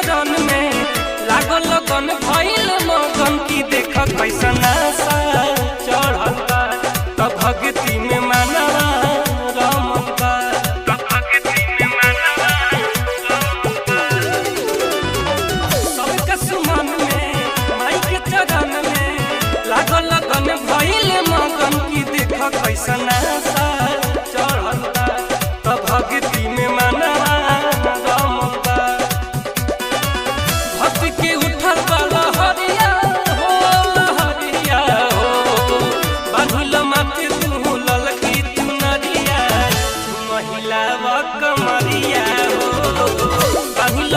चरण में लागल लगन भइल मगन की देख कैसा नासा चढ़ता त भक्ति में मनवा रमता सबका सुमन में माई के चरण में लागल लगन भइल मगन की देख कैसा नासा चढ़ता त भक्ति में मनवा रमता भक्ति के उठल वाला हरिया हो बांधल माथे तू ललकी तू नरिया महिला व कमरिया हो बांधल